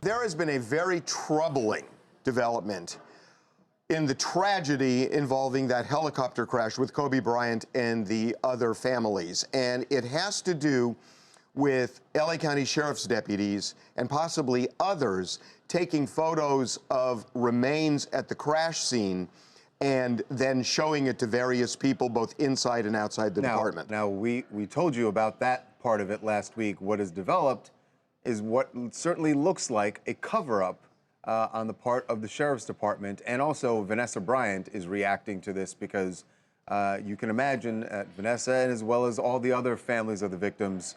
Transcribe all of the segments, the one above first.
There has been a very troubling development in the tragedy involving that helicopter crash with Kobe Bryant and the other families. And it has to do with LA County Sheriff's deputies and possibly others taking photos of remains at the crash scene and then showing it to various people both inside and outside the department. Now, we told you about that part of it last week. What has developed is what certainly looks like a cover-up on the part of the Sheriff's Department, and also Vanessa Bryant is reacting to this because you can imagine Vanessa, and as well as all the other families of the victims,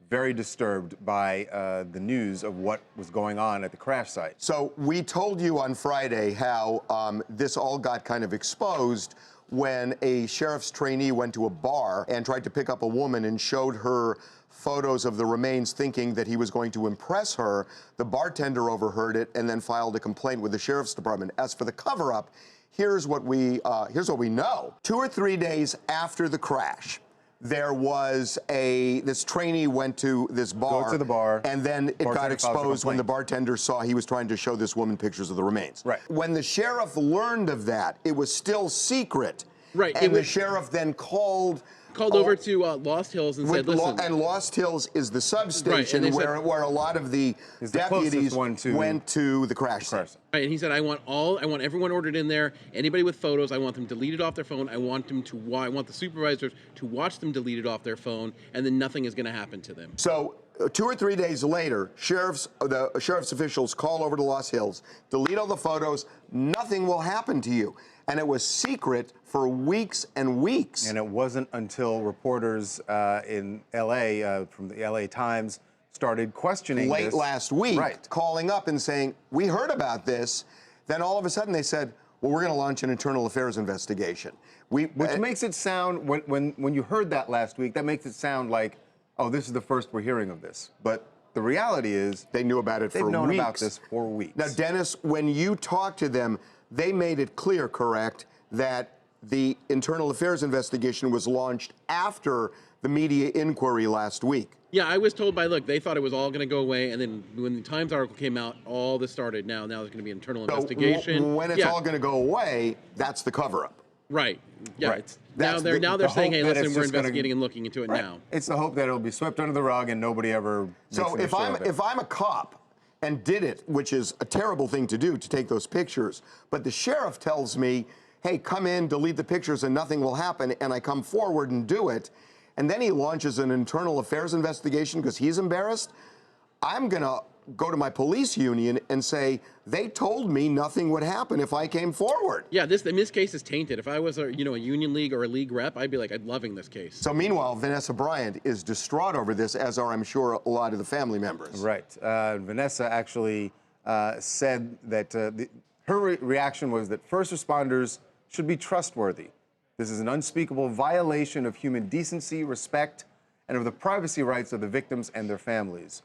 very disturbed by the news of what was going on at the crash site. So we told you on Friday how this all got kind of exposed when a sheriff's trainee went to a bar and tried to pick up a woman and showed her photos of the remains, thinking that he was going to impress her. The bartender overheard it and then filed a complaint with the Sheriff's Department. As for the cover-up, here's what we know. 2 or 3 days after the crash, there was this trainee went to this bar. Go to the bar. And then it got exposed when the bartender saw he was trying to show this woman pictures of the remains. Right. When the sheriff learned of that, it was still secret. Right. And the sheriff then called over to Lost Hills and said, listen. And Lost Hills is the substation where a lot of the deputies went to the crash site. Right, and he said, I want everyone ordered in there. Anybody with photos, I want them deleted off their phone. I want the supervisors to watch them deleted off their phone, and then nothing is going to happen to them. So 2 or 3 days later, the sheriff's officials call over to Lost Hills, delete all the photos, nothing will happen to you. And it was secret for weeks and weeks. And it wasn't until reporters in L.A. From the L.A. Times started questioning late last week, calling up and saying, we heard about this. Then all of a sudden they said, well, we're going to launch an internal affairs investigation. Which makes it sound, when you heard that last week, that makes it sound like, oh, this is the first we're hearing of this. But the reality is, they knew about it for weeks. They've known about this for weeks. Now, Dennis, when you talked to them, they made it clear, correct, that the internal affairs investigation was launched after the media inquiry last week. Yeah, I was told look, they thought it was all going to go away, and then when the Times article came out, all this started. Now there's going to be an internal investigation. When it's all going to go away, that's the cover-up. Right. Yeah. Right. Now they're saying, hey, listen, we're investigating and looking into it now. It's the hope that it'll be swept under the rug and nobody ever. So if I'm a cop and did it, which is a terrible thing to do, to take those pictures, but the sheriff tells me, hey, come in, delete the pictures, and nothing will happen, and I come forward and do it, and then he launches an internal affairs investigation because he's embarrassed, I'm going to go to my police union and say, they told me nothing would happen if I came forward. Yeah, this case is tainted. If I was a union league or a league rep, I'd be like, I'm loving this case. So meanwhile, Vanessa Bryant is distraught over this, as are, I'm sure, a lot of the family members. Right. Vanessa actually said that her reaction was that first responders should be trustworthy. This is an unspeakable violation of human decency, respect, and of the privacy rights of the victims and their families.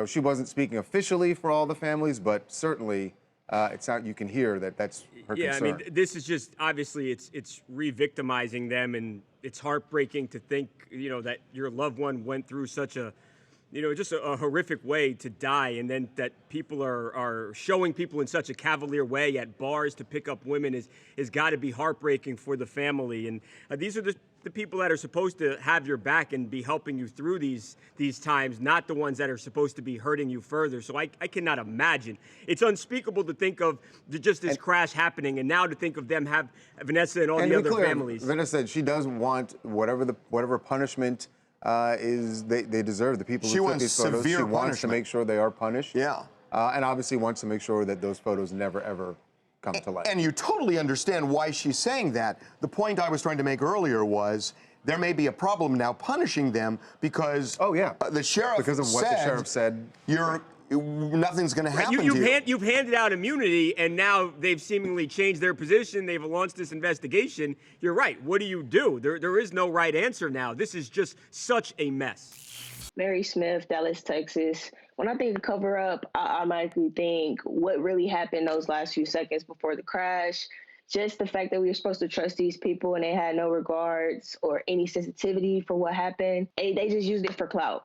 She wasn't speaking officially for all the families, but certainly you can hear that that's her concern. Yeah, I mean, this is just, obviously, it's re-victimizing them, and it's heartbreaking to think, that your loved one went through such a, just a horrific way to die, and then that people are showing people in such a cavalier way at bars to pick up women is got to be heartbreaking for the family. And these are the people that are supposed to have your back and be helping you through these times, not the ones that are supposed to be hurting you further. So I cannot imagine. It's unspeakable to think of just this crash happening, and now to think of them have Vanessa and all the other families. Vanessa said she does want whatever punishment is they deserve. The people who took these photos, she wants to make sure they are punished. Yeah. And obviously wants to make sure that those photos never, ever come to light. And you totally understand why she's saying that. The point I was trying to make earlier was there may be a problem now punishing them because the sheriff because of what the sheriff said. Nothing's going to happen to you. You've handed out immunity, and now they've seemingly changed their position. They've launched this investigation. You're right. What do you do? There is no right answer now. This is just such a mess. Mary Smith, Dallas, Texas. When I think of cover up, I automatically think what really happened those last few seconds before the crash. Just the fact that we were supposed to trust these people and they had no regards or any sensitivity for what happened. They just used it for clout.